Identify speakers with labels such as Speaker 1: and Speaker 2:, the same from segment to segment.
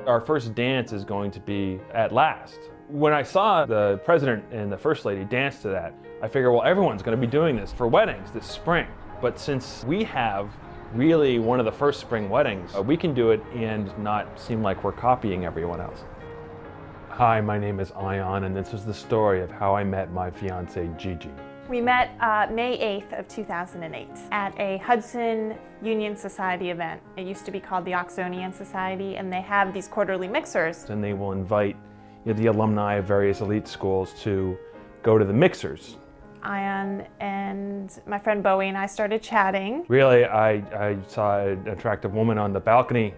Speaker 1: Our first dance is going to be at last. When I saw the president and the first lady dance to that, I figured, well, everyone's going to be doing this for weddings this spring. But since we have really one of the first spring weddings, we can do it and not seem like we're copying everyone else. Hi, my name is Ion, and this is the story of how I met my fiancée, Gigi.
Speaker 2: We met May 8th of 2008 at a Hudson Union Society event. It used to be called the Oxonian Society, and they have these quarterly mixers.
Speaker 1: And they will invite the alumni of various elite schools to go to the mixers.
Speaker 2: Ion and my friend Bowie and I started chatting.
Speaker 1: Really, I saw an attractive woman on the balcony,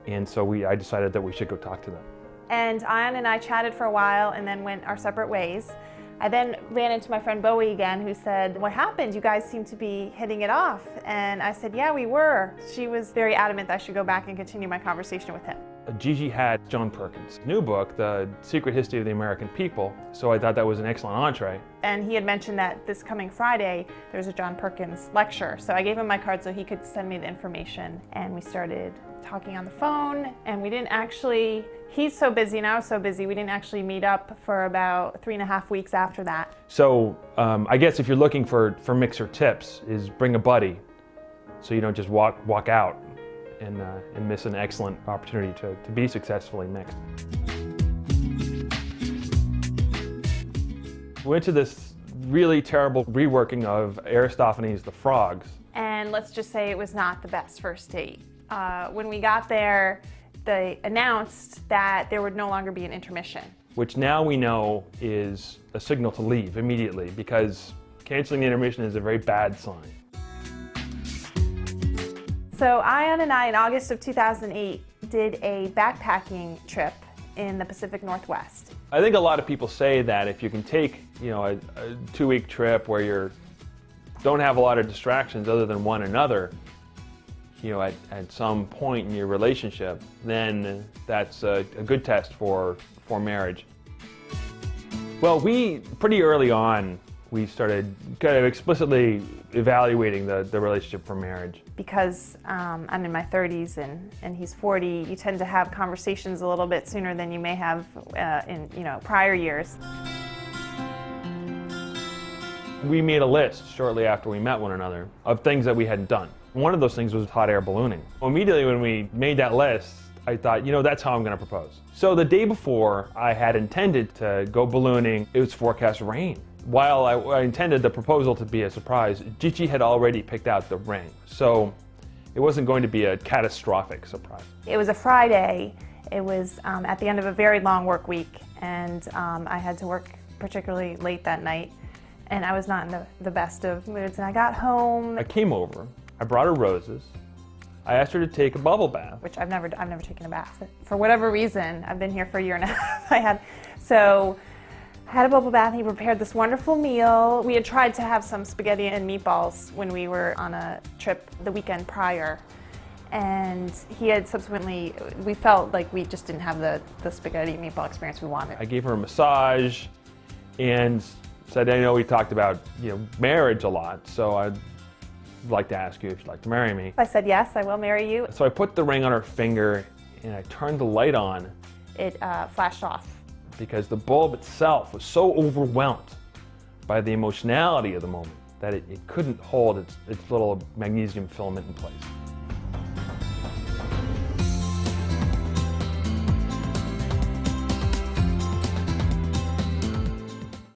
Speaker 1: and so I decided that we should go talk to them.
Speaker 2: And Ion and I chatted for a while and then went our separate ways. I then ran into my friend Bowie again, who said, "What happened? You guys seem to be hitting it off." And I said, "Yeah, we were." She was very adamant that I should go back and continue my conversation with him.
Speaker 1: Gigi had John Perkins' new book, The Secret History of the American People, so I thought that was an excellent entree.
Speaker 2: And he had mentioned that this coming Friday, there's a John Perkins lecture. So I gave him my card so he could send me the information. And we started talking on the phone, and we didn't actually, he's so busy and I was so busy, we didn't actually meet up for about 3.5 weeks after that.
Speaker 1: So I guess if you're looking for mixer tips, is bring a buddy so you don't just walk out and miss an excellent opportunity to be successfully mixed. We went to this really terrible reworking of Aristophanes' The Frogs.
Speaker 2: And let's just say it was not the best first date. When we got there, they announced that there would no longer be an intermission.
Speaker 1: Which now we know is a signal to leave immediately, because canceling the intermission is a very bad sign.
Speaker 2: So Ion and I, in August of 2008, did a backpacking trip in the Pacific Northwest.
Speaker 1: I think a lot of people say that if you can take, a 2-week trip where you don't have a lot of distractions other than one another, at some point in your relationship, then that's a good test for marriage. Well, pretty early on, we started kind of explicitly evaluating the relationship for marriage.
Speaker 2: Because I'm in my 30s and he's 40, you tend to have conversations a little bit sooner than you may have in prior years.
Speaker 1: We made a list shortly after we met one another of things that we hadn't done. One of those things was hot air ballooning. Immediately when we made that list, I thought, that's how I'm going to propose. So the day before, I had intended to go ballooning. It was forecast rain. While I intended the proposal to be a surprise, Gigi had already picked out the ring. So it wasn't going to be a catastrophic surprise.
Speaker 2: It was a Friday. It was at the end of a very long work week, and I had to work particularly late that night, and I was not in the best of moods. And I got home.
Speaker 1: I came over, I brought her roses. I asked her to take a bubble bath.
Speaker 2: Which I've never taken a bath. For whatever reason, I've been here for a year and a half. I had a bubble bath. He prepared this wonderful meal. We had tried to have some spaghetti and meatballs when we were on a trip the weekend prior. And he had subsequently, we felt like we just didn't have the spaghetti and meatball experience we wanted.
Speaker 1: I gave her a massage and said, I know we talked about marriage a lot, so I'd like to ask you if you'd like to marry me.
Speaker 2: I said, yes, I will marry you.
Speaker 1: So I put the ring on her finger and I turned the light on.
Speaker 2: It flashed off.
Speaker 1: Because the bulb itself was so overwhelmed by the emotionality of the moment that it couldn't hold its little magnesium filament in place.